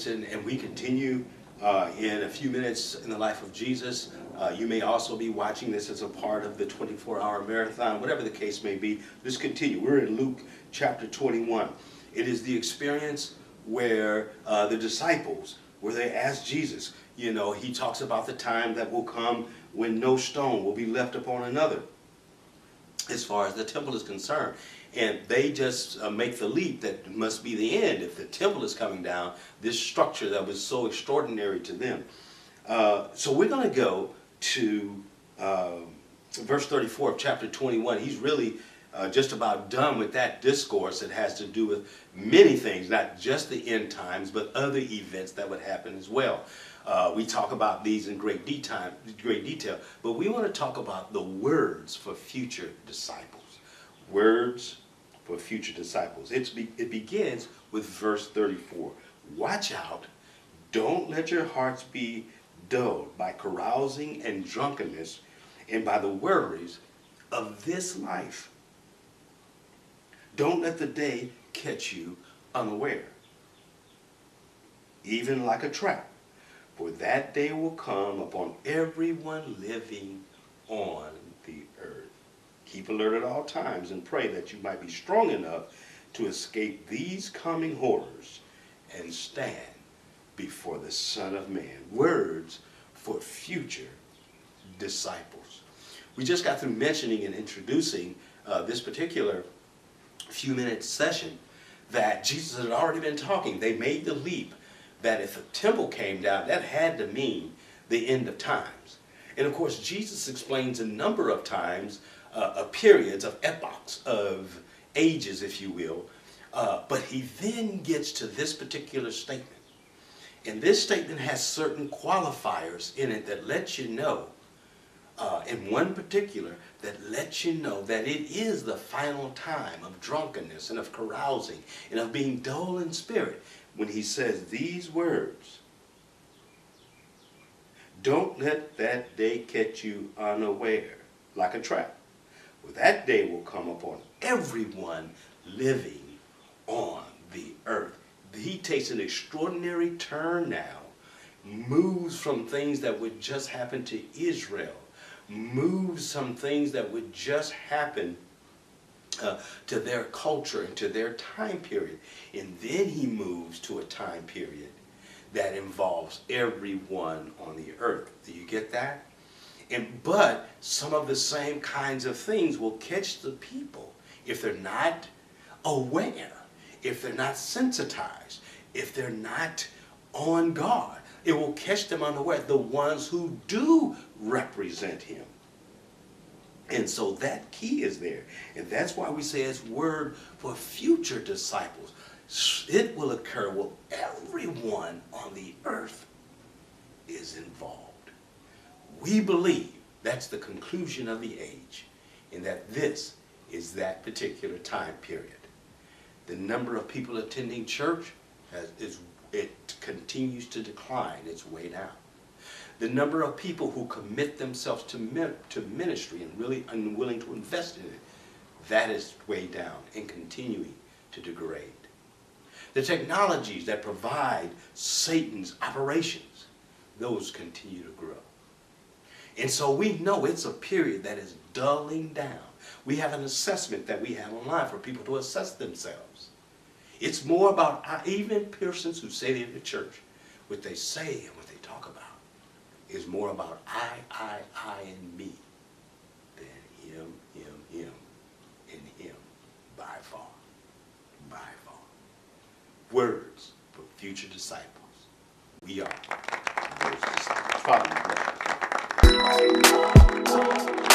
Davidson, and we continue in a few minutes in the life of Jesus. You may also be watching this as a part of the 24-hour marathon, whatever the case may be. Let's continue. We're in Luke chapter 21. It is the experience where the disciples, where they asked Jesus, you know, he talks about the time that will come when no stone will be left upon another as far as the temple is concerned. And they just make the leap that it must be the end. If the temple is coming down, this structure that was so extraordinary to them. So we're going to go to verse 34 of chapter 21. He's really just about done with that discourse that has to do with many things, not just the end times, but other events that would happen as well. We talk about these in great detail, but we want to talk about the words for future disciples. Words for future disciples. It begins with verse 34. Watch out, don't let your hearts be dulled by carousing and drunkenness and by the worries of this life. Don't let the day catch you unaware, even like a trap, for that day will come upon everyone living on the earth. Keep alert at all times and pray that you might be strong enough to escape these coming horrors and stand before the Son of Man. Words for future disciples. We just got through mentioning and introducing this particular few-minute session that Jesus had already been talking. They made the leap that if the temple came down, that had to mean the end of times. And of course, Jesus explains a number of times periods of epochs, of ages, if you will. But he then gets to this particular statement. And this statement has certain qualifiers in it that let you know, in one particular, that lets you know that it is the final time of drunkenness and of carousing and of being dull in spirit when he says these words. Don't let that day catch you unaware, like a trap. For that day will come upon everyone living on the earth. He takes an extraordinary turn now, moves from things that would just happen to Israel, moves some things that would just happen to their culture and to their time period. And then he moves to a time period that involves everyone on the earth. Do you get that? But some of the same kinds of things will catch the people if they're not aware, if they're not sensitized, if they're not on guard. It will catch them unaware, the ones who do represent him. And so that key is there. And that's why we say it's word for future disciples. It will occur when everyone on the earth is involved. We believe that's the conclusion of the age, and that this is that particular time period. The number of people attending church it continues to decline. It's way down. The number of people who commit themselves to ministry and really unwilling to invest in it, that is way down and continuing to degrade. The technologies that provide Satan's operations, those continue to grow. And so we know it's a period that is dulling down. We have an assessment that we have online for people to assess themselves. It's more about, even persons who say they're in the church, what they say and what they talk about is more about I, and me than him, and him, by far, by far. Words for future disciples. We are those disciples. Father, we bless you.